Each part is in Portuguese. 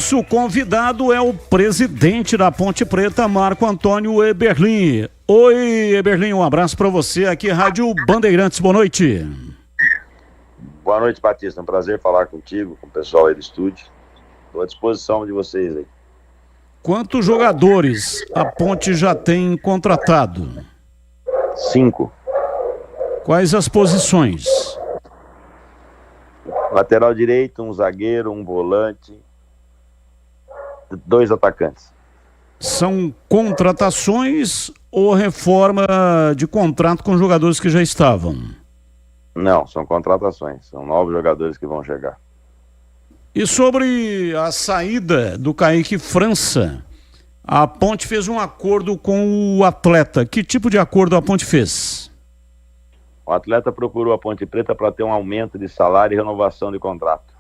nosso convidado é o presidente da Ponte Preta, Marco Antônio Eberlin. Oi, Eberlin, um abraço para você aqui, Rádio Bandeirantes, boa noite. Boa noite, Batista, é um prazer falar contigo, com o pessoal aí do estúdio. Estou à disposição de vocês aí. Quantos jogadores a Ponte já tem contratado? 5. Quais as posições? Lateral direito, um zagueiro, um volante, 2 atacantes. São contratações ou reforma de contrato com jogadores que já estavam? Não, são contratações, são novos jogadores que vão chegar. E sobre a saída do Kaique França, a Ponte fez um acordo com o atleta. Que tipo de acordo a Ponte fez? O atleta procurou a Ponte Preta para ter um aumento de salário e renovação de contrato.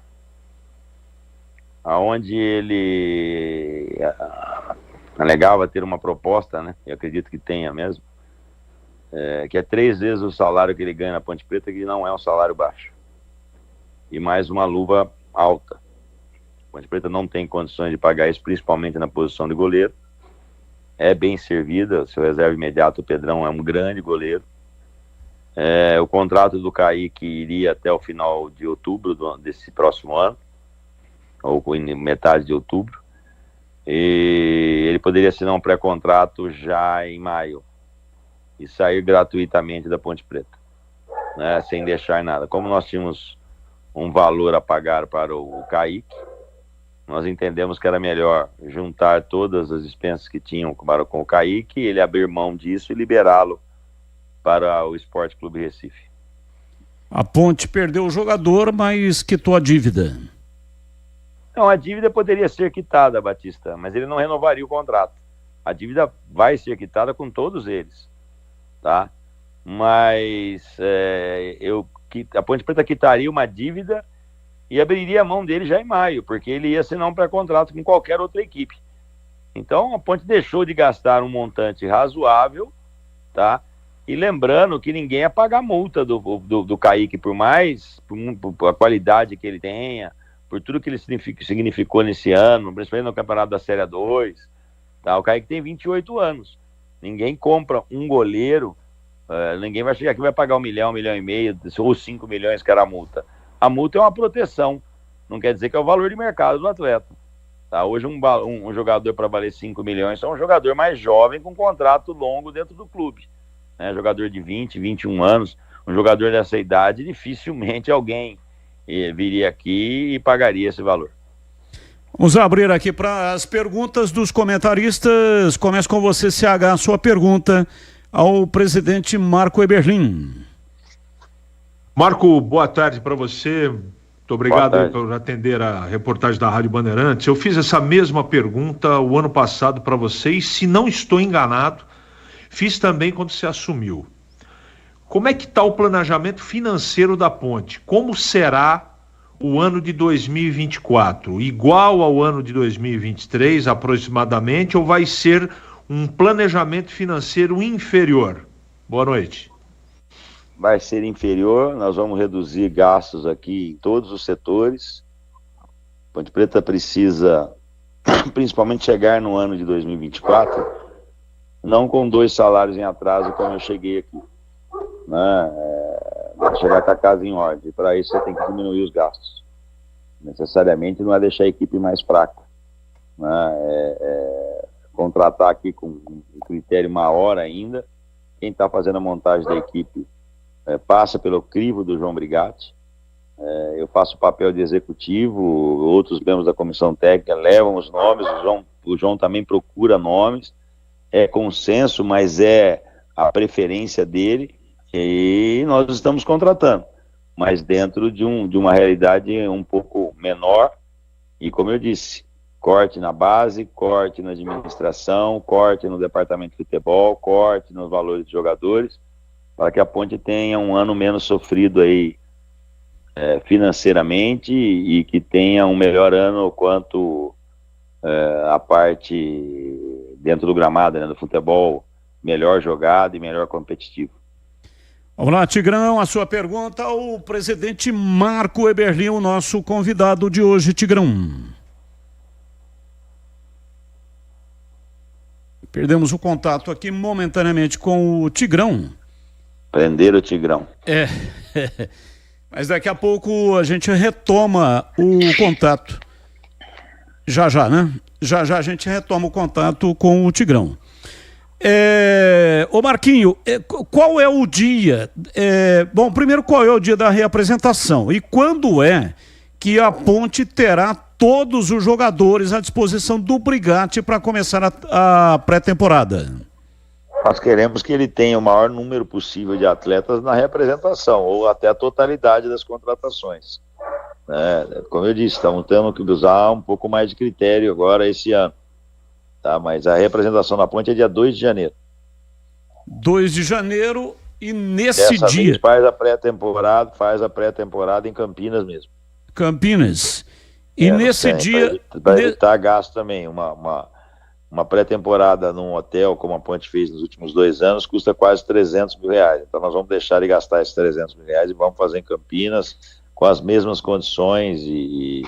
Aonde ele alegava ter uma proposta, né? Eu acredito que tenha mesmo, que é 3 vezes o salário que ele ganha na Ponte Preta, que não é um salário baixo. E mais uma luva alta. A Ponte Preta não tem condições de pagar isso, principalmente na posição de goleiro. É bem servida, seu reserva imediato, o Pedrão, é um grande goleiro. O contrato do Kaique iria até o final de outubro desse próximo ano, ou em metade de outubro, e ele poderia assinar um pré-contrato já em maio e sair gratuitamente da Ponte Preta, né, sem deixar nada. Como nós tínhamos um valor a pagar para o Kaique, nós entendemos que era melhor juntar todas as dispensas que tinham com o Kaique, ele abrir mão disso e liberá-lo para o Sport Clube Recife. A Ponte perdeu o jogador, mas quitou a dívida. Não, a dívida poderia ser quitada, Batista, mas ele não renovaria o contrato. A dívida vai ser quitada com todos eles, tá? Mas a Ponte Preta quitaria uma dívida e abriria a mão dele já em maio, porque ele ia assinar um pré-contrato com qualquer outra equipe. Então a Ponte deixou de gastar um montante razoável, tá? E lembrando que ninguém ia pagar multa do Kaique, por a qualidade que ele tenha, por tudo que ele significou nesse ano, principalmente no campeonato da Série 2. Tá? O Kaique tem 28 anos. Ninguém compra um goleiro, ninguém vai chegar aqui e vai pagar 1 milhão, 1,5 milhões, ou 5 milhões que era a multa. A multa é uma proteção, não quer dizer que é o valor de mercado do atleta. Tá? Hoje um jogador para valer 5 milhões é um jogador mais jovem com contrato longo dentro do clube. Jogador de 20, 21 anos, um jogador dessa idade, dificilmente alguém viria aqui e pagaria esse valor. Vamos abrir aqui para as perguntas dos comentaristas. Começo com você, CH, a sua pergunta ao presidente Marco Eberlin. Marco, boa tarde para você. Muito obrigado por atender a reportagem da Rádio Bandeirantes. Eu fiz essa mesma pergunta o ano passado para você e, se não estou enganado, fiz também quando você assumiu. Como é que está o planejamento financeiro da Ponte? Como será o ano de 2024? Igual ao ano de 2023, aproximadamente, ou vai ser um planejamento financeiro inferior? Boa noite. Vai ser inferior, nós vamos reduzir gastos aqui em todos os setores. Ponte Preta precisa, principalmente, chegar no ano de 2024... não com 2 salários em atraso como eu cheguei aqui, né? Chegar com a casa em ordem. Para isso você tem que diminuir os gastos. Necessariamente não é deixar a equipe mais fraca, né? Contratar aqui com um critério maior ainda. Quem está fazendo a montagem da equipe passa pelo crivo do João Brigatti. Eu faço o papel de executivo, outros membros da comissão técnica levam os nomes, o João também procura nomes. É consenso, mas é a preferência dele, e nós estamos contratando, mas dentro de uma realidade um pouco menor, e como eu disse, corte na base, corte na administração, corte no departamento de futebol, corte nos valores de jogadores, para que a Ponte tenha um ano menos sofrido aí financeiramente, e que tenha um melhor ano quanto a parte dentro do gramado, né, do futebol, melhor jogado e melhor competitivo. Vamos lá, Tigrão, a sua pergunta ao presidente Marco Eberlin, o nosso convidado de hoje, Tigrão. Perdemos o contato aqui momentaneamente com o Tigrão. Prenderam o Tigrão. Mas daqui a pouco a gente retoma o contato. Já, né? Já a gente retoma o contato com o Tigrão. Ô Marquinho, qual é o dia? Bom, primeiro, qual é o dia da reapresentação? E quando é que a Ponte terá todos os jogadores à disposição do Brigatti para começar a pré-temporada? Nós queremos que ele tenha o maior número possível de atletas na reapresentação, ou até a totalidade das contratações. Como eu disse, estamos tendo que usar um pouco mais de critério agora esse ano. Tá? Mas a representação na Ponte é dia 2 de janeiro. 2 de janeiro, e nesse Dessa dia... vez faz a pré-temporada em Campinas mesmo. Campinas. E nesse dia... Para evitar gasto também. Uma pré-temporada num hotel, como a Ponte fez nos últimos 2 anos, custa quase 300 mil reais. Então nós vamos deixar de gastar esses 300 mil reais e vamos fazer em Campinas com as mesmas condições e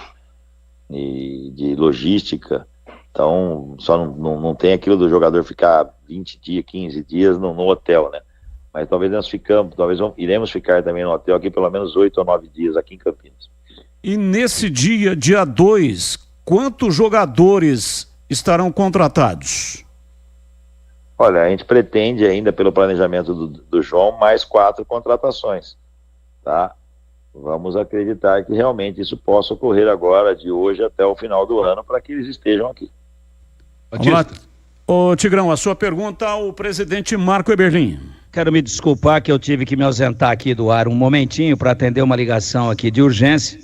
de logística. Então só não tem aquilo do jogador ficar 20 dias, 15 dias no hotel, né? Mas talvez iremos ficar também no hotel aqui pelo menos 8 ou 9 dias aqui em Campinas. E nesse dia 2, quantos jogadores estarão contratados? Olha, a gente pretende ainda, pelo planejamento do João, mais 4 contratações, tá? Vamos acreditar que realmente isso possa ocorrer agora, de hoje até o final do ano, para que eles estejam aqui. Vamos lá. Ô Tigrão, a sua pergunta ao presidente Marco Eberlin. Quero me desculpar que eu tive que me ausentar aqui do ar um momentinho para atender uma ligação aqui de urgência,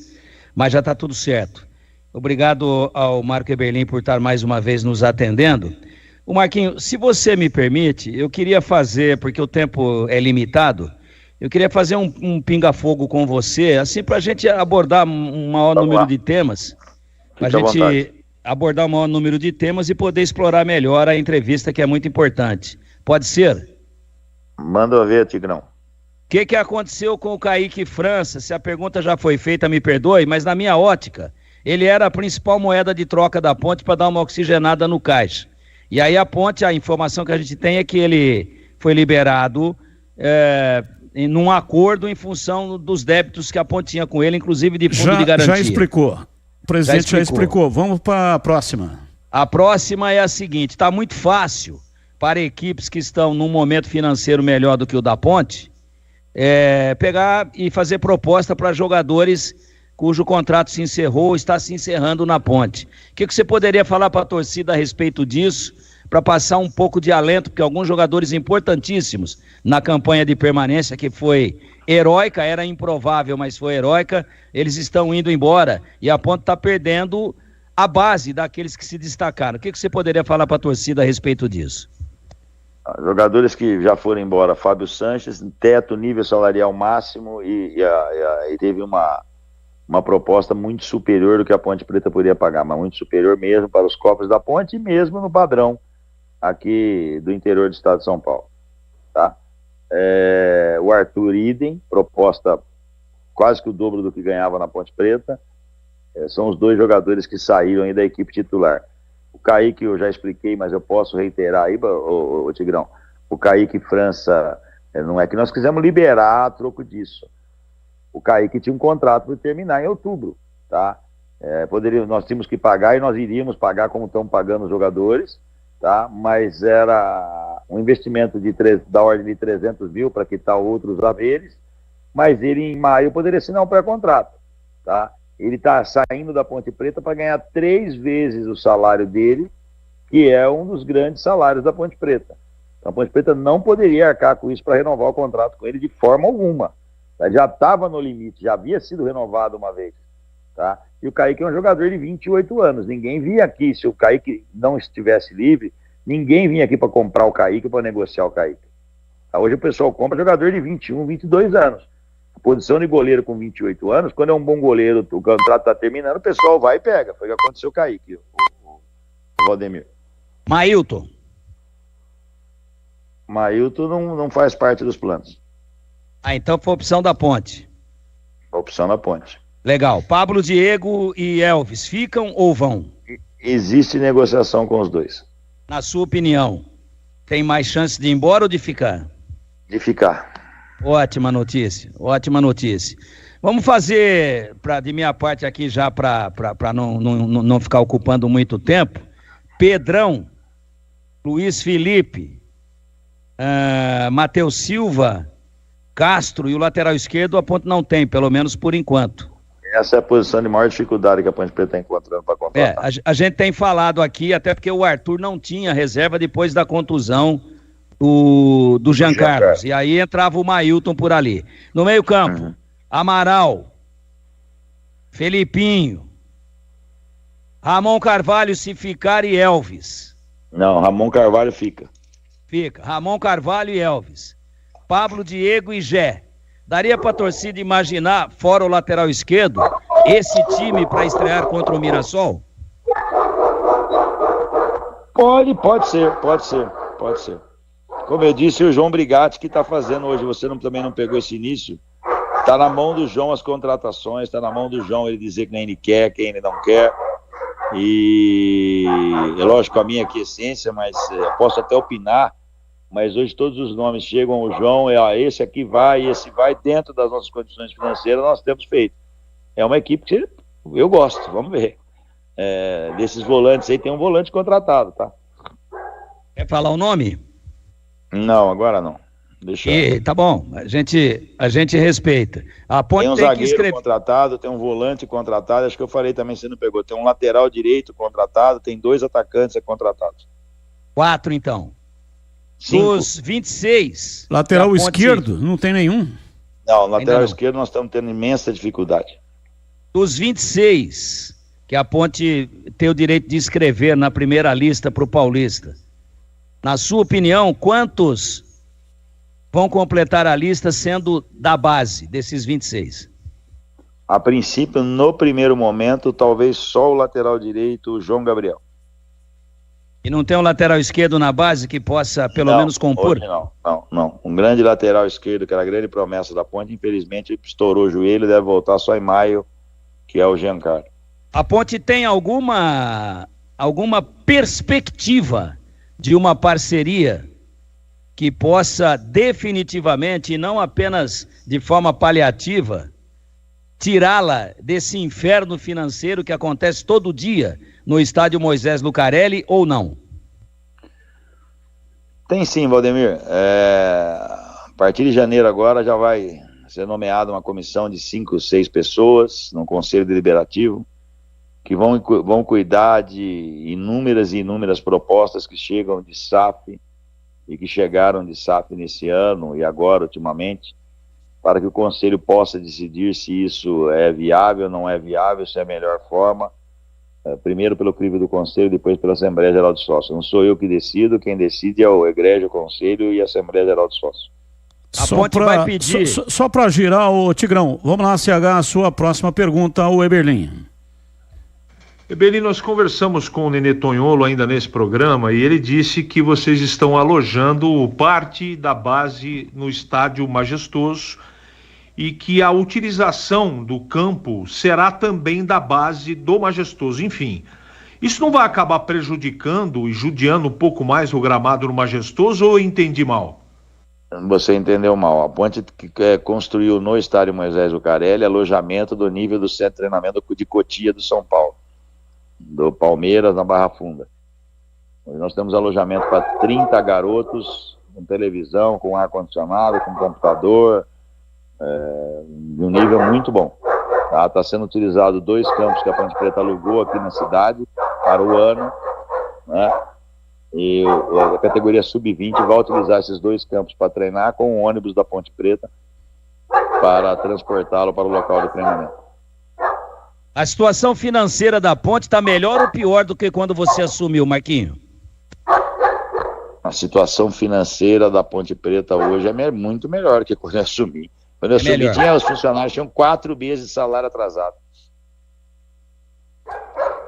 mas já está tudo certo. Obrigado ao Marco Eberlin por estar mais uma vez nos atendendo. O Marquinho, se você me permite, eu queria fazer, porque o tempo é limitado, eu queria fazer um pinga-fogo com você, assim, para a gente abordar um maior número de temas, para a gente abordar um maior número de temas e poder explorar melhor a entrevista, que é muito importante. Pode ser? Manda ver, Tigrão. O que aconteceu com o Kaique França? Se a pergunta já foi feita, me perdoe, mas na minha ótica, ele era a principal moeda de troca da Ponte para dar uma oxigenada no caixa. E aí a Ponte, a informação que a gente tem é que ele foi liberado num acordo em função dos débitos que a Ponte tinha com ele, inclusive de fundo de garantia. Já explicou. O presidente já explicou. Vamos para a próxima. A próxima é a seguinte: está muito fácil para equipes que estão num momento financeiro melhor do que o da Ponte, pegar e fazer proposta para jogadores cujo contrato se encerrou ou está se encerrando na Ponte. O que você poderia falar para a torcida a respeito disso, para passar um pouco de alento, porque alguns jogadores importantíssimos na campanha de permanência, que foi heróica, era improvável, mas foi heróica, eles estão indo embora e a Ponte está perdendo a base daqueles que se destacaram. O que você poderia falar para a torcida a respeito disso? Jogadores que já foram embora: Fábio Sanches, teto, nível salarial máximo, e teve uma proposta muito superior do que a Ponte Preta poderia pagar, mas muito superior mesmo para os cofres da Ponte e mesmo no padrão aqui do interior do estado de São Paulo, tá? O Arthur idem, proposta quase que o dobro do que ganhava na Ponte Preta. São os 2 jogadores que saíram aí da equipe titular. O Kaique eu já expliquei, mas eu posso reiterar aí, o Tigrão. O Kaique França, não é que nós quisemos liberar a troco disso. O Kaique tinha um contrato para terminar em outubro, tá? Nós tínhamos que pagar e nós iríamos pagar como estão pagando os jogadores, tá? Mas era um investimento da ordem de 300 mil para quitar outros haveres, mas ele em maio poderia assinar um pré-contrato, tá? Ele está saindo da Ponte Preta para ganhar 3 vezes o salário dele, que é um dos grandes salários da Ponte Preta. Então, a Ponte Preta não poderia arcar com isso para renovar o contrato com ele de forma alguma. Já estava no limite, já havia sido renovado uma vez, tá? E o Kaique é um jogador de 28 anos, ninguém vinha aqui, se o Kaique não estivesse livre, ninguém vinha aqui para comprar o Kaique, para negociar o Kaique. Tá? Hoje o pessoal compra jogador de 21, 22 anos. A posição de goleiro com 28 anos, quando é um bom goleiro, o contrato está terminando, o pessoal vai e pega. Foi o que aconteceu com o Kaique, o Valdemir. Mailton não faz parte dos planos. Então foi a opção da Ponte. A opção da Ponte. Legal. Pablo, Diego e Elvis ficam ou vão? Existe negociação com os 2. Na sua opinião, tem mais chance de ir embora ou de ficar? De ficar. Ótima notícia, ótima notícia. Vamos fazer, de minha parte aqui já, para não ficar ocupando muito tempo, Pedrão, Luiz Felipe, Matheus Silva, Castro e o lateral esquerdo a Ponte não tem, pelo menos por enquanto. Essa é a posição de maior dificuldade que a Ponte Preta está encontrando para contratar. A gente tem falado aqui, até porque o Arthur não tinha reserva depois da contusão do Jean Carlos. E aí entrava o Mailton por ali. No meio campo, Amaral, Felipinho, Ramon Carvalho se ficar e Elvis. Não, Ramon Carvalho fica. Fica, Ramon Carvalho e Elvis. Pablo, Diego e Gé. Daria para a torcida imaginar, fora o lateral esquerdo, esse time para estrear contra o Mirassol? Pode ser. Como eu disse, o João Brigatti que está fazendo hoje, você também não pegou esse início, está na mão do João as contratações, está na mão do João ele dizer quem ele quer, quem ele não quer, e é lógico a minha aquiescência, mas posso até opinar, mas hoje todos os nomes chegam ao João, esse aqui vai, esse vai, dentro das nossas condições financeiras nós temos feito. É uma equipe que eu gosto, vamos ver. Desses volantes aí tem um volante contratado, tá? Quer falar o nome? Não, agora não. Deixa tá bom, a gente respeita. A Ponte tem um tem zagueiro que escrever... contratado, tem um volante contratado, acho que eu falei também, você não pegou. Tem um lateral direito contratado, tem 2 atacantes contratados. 4, então. 5. Dos 26... Lateral Ponte... esquerdo, não tem nenhum. Não, lateral esquerdo nós estamos tendo imensa dificuldade. Dos 26 que a Ponte tem o direito de escrever na primeira lista para o Paulista, na sua opinião, quantos vão completar a lista sendo da base desses 26? A princípio, no primeiro momento, talvez só o lateral direito, o João Gabriel. E não tem um lateral esquerdo na base que possa, pelo menos, compor? Não. Um grande lateral esquerdo, que era a grande promessa da Ponte, infelizmente estourou o joelho, deve voltar só em maio, que é o Giancarlo. A Ponte tem alguma perspectiva de uma parceria que possa definitivamente, e não apenas de forma paliativa, tirá-la desse inferno financeiro que acontece todo dia no estádio Moisés Lucarelli, ou não? Tem sim, Valdemir. A partir de janeiro agora já vai ser nomeada uma comissão de 5 ou 6 pessoas no Conselho Deliberativo que vão cuidar de inúmeras e inúmeras propostas que chegam de SAF e que chegaram de SAF nesse ano e agora, ultimamente, para que o Conselho possa decidir se isso é viável, não é viável, se é a melhor forma, primeiro pelo crivo do Conselho, depois pela Assembleia Geral de Sócios. Não sou eu que decido, quem decide é o Egrégio, o Conselho e a Assembleia Geral de Sócios. A Ponte vai pedir... Só para girar, ô Tigrão, vamos lá, CH, a sua próxima pergunta ao Eberlin. Eberlin, nós conversamos com o Nenê Tonholo ainda nesse programa e ele disse que vocês estão alojando parte da base no estádio Majestoso e que a utilização do campo será também da base do Majestoso. Enfim, isso não vai acabar prejudicando e judiando um pouco mais o gramado no Majestoso, ou eu entendi mal? Você entendeu mal. A Ponte construiu no estádio Moisés Lucarelli alojamento do nível do centro de treinamento de Cotia do São Paulo, do Palmeiras na Barra Funda. Nós temos alojamento para 30 garotos, com televisão, com ar-condicionado, com computador, de um nível muito bom. Está sendo utilizado 2 campos que a Ponte Preta alugou aqui na cidade para o ano, né? E a categoria sub-20 vai utilizar esses 2 campos para treinar com o ônibus da Ponte Preta para transportá-lo para o local de treinamento. A situação financeira da Ponte está melhor ou pior do que quando você assumiu, Marquinho? A situação financeira da Ponte Preta hoje é muito melhor que quando eu assumi. Quando eu assumi, os funcionários tinham 4 meses de salário atrasado.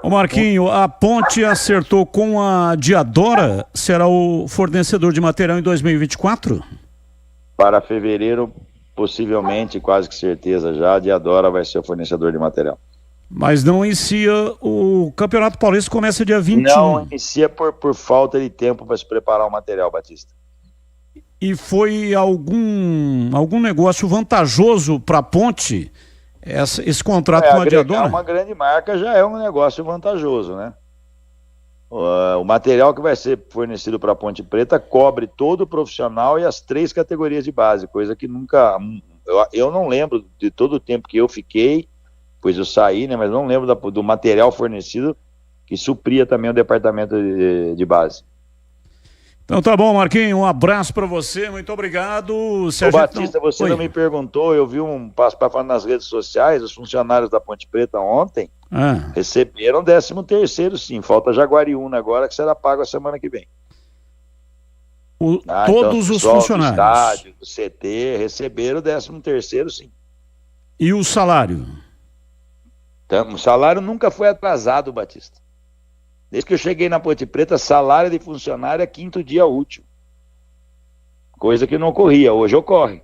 Ô Marquinho, a Ponte acertou com a Diadora, será o fornecedor de material em 2024? Para fevereiro, possivelmente, quase que certeza já, a Diadora vai ser o fornecedor de material. Mas não inicia, o Campeonato Paulista começa dia 21. Não inicia por falta de tempo para se preparar o material, Batista. E foi algum negócio vantajoso para a Ponte, esse contrato com a Diadora? Uma grande marca já é um negócio vantajoso, né? O material que vai ser fornecido para a Ponte Preta cobre todo o profissional e as 3 categorias de base, coisa que nunca... Eu não lembro de todo o tempo que eu fiquei, pois eu saí, né? Mas não lembro do material fornecido que supria também o departamento de base. Então tá bom, Marquinhos, um abraço para você, muito obrigado. Batista, você não me perguntou, eu vi um passo nas redes sociais, os funcionários da Ponte Preta ontem receberam 13º, sim, falta Jaguariúna agora, que será pago a semana que vem. Todos então, os funcionários do estádio, do CT, receberam 13º, sim. E o salário? Então, o salário nunca foi atrasado, Batista. Desde que eu cheguei na Ponte Preta, salário de funcionário é 5º dia útil. Coisa que não ocorria, hoje ocorre.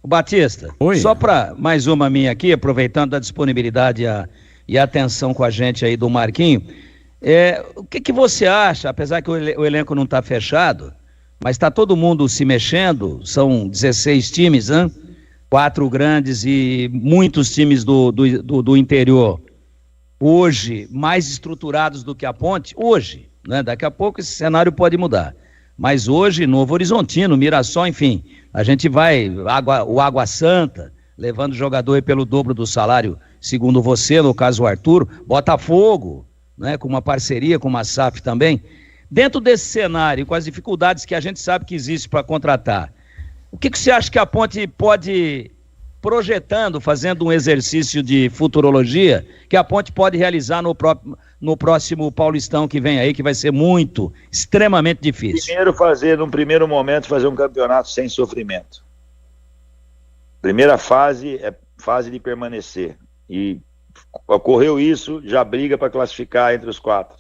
Batista, Oi. Só para mais uma minha aqui, aproveitando a disponibilidade e a atenção com a gente aí do Marquinho, o que você acha, apesar que o elenco não está fechado, mas está todo mundo se mexendo, são 16 times, né? 4 grandes e muitos times do interior, hoje mais estruturados do que a Ponte, hoje, né? Daqui a pouco esse cenário pode mudar, mas hoje Novo Horizontino, Mirassol, enfim, a gente vai, o Água Santa, levando jogador aí pelo dobro do salário, segundo você, no caso o Arthur, Botafogo, né? Com uma parceria com uma SAF também, dentro desse cenário, com as dificuldades que a gente sabe que existe para contratar, o que você acha que a Ponte pode, projetando, fazendo um exercício de futurologia, que a Ponte pode realizar no próximo Paulistão que vem aí, que vai ser extremamente difícil? Num primeiro momento, fazer um campeonato sem sofrimento. Primeira fase é fase de permanecer. E ocorreu isso, já briga para classificar entre os 4.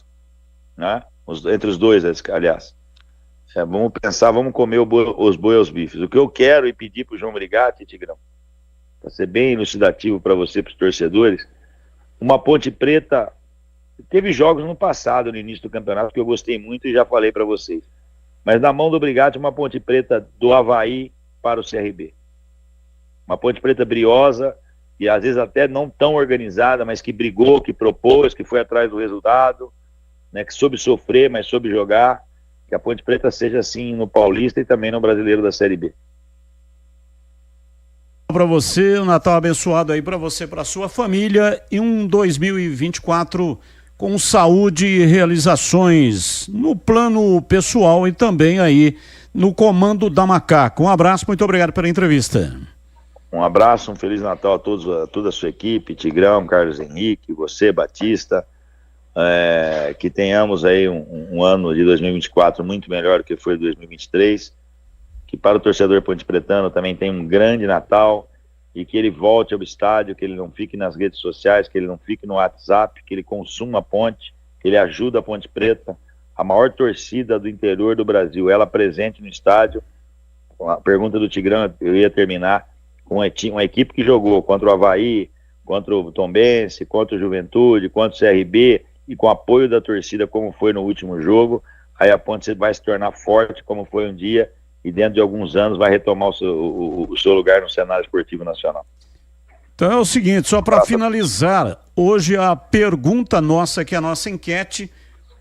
Né? Entre os 2, aliás. Vamos pensar, vamos comer os boi aos bifes. O que eu quero e pedir para o João Brigatti, Tigrão, para ser bem elucidativo para você, para os torcedores, uma Ponte Preta, teve jogos no passado, no início do campeonato, que eu gostei muito e já falei para vocês, mas na mão do Brigatti, uma Ponte Preta do Avaí para o CRB. Uma Ponte Preta briosa, e às vezes até não tão organizada, mas que brigou, que propôs, que foi atrás do resultado, né, que soube sofrer, mas soube jogar. Que a Ponte Preta seja assim no Paulista e também no Brasileiro da Série B. Para você, um Natal abençoado aí para você, para sua família, e um 2024 com saúde e realizações no plano pessoal e também aí no comando da Macaco. Um abraço, muito obrigado pela entrevista. Um abraço, um Feliz Natal a todos, a toda a sua equipe, Tigrão, Carlos Henrique, você, Batista. Que tenhamos aí um ano de 2024 muito melhor do que foi 2023, que para o torcedor pontepretano também tem um grande Natal e que ele volte ao estádio, que ele não fique nas redes sociais, que ele não fique no WhatsApp, que ele consuma a Ponte, que ele ajude a Ponte Preta, a maior torcida do interior do Brasil, ela presente no estádio. A pergunta do Tigrão, eu ia terminar com uma equipe que jogou contra o Avaí, contra o Tombense, contra o Juventude, contra o CRB, e com apoio da torcida, como foi no último jogo, aí a Ponte vai se tornar forte, como foi um dia, e dentro de alguns anos vai retomar o seu lugar no cenário esportivo nacional. Então é o seguinte, só para finalizar, hoje a pergunta nossa, que é a nossa enquete,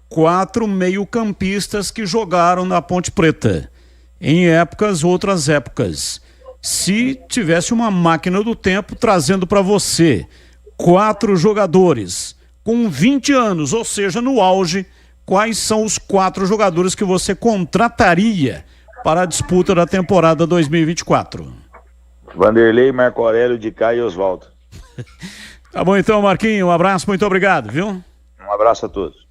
4 meio-campistas que jogaram na Ponte Preta, em outras épocas. Se tivesse uma máquina do tempo trazendo para você 4 jogadores com 20 anos, ou seja, no auge, quais são os 4 jogadores que você contrataria para a disputa da temporada 2024? Vanderlei, Marco Aurélio, Dicá e Oswaldo. Tá bom então, Marquinhos, um abraço, muito obrigado, viu? Um abraço a todos.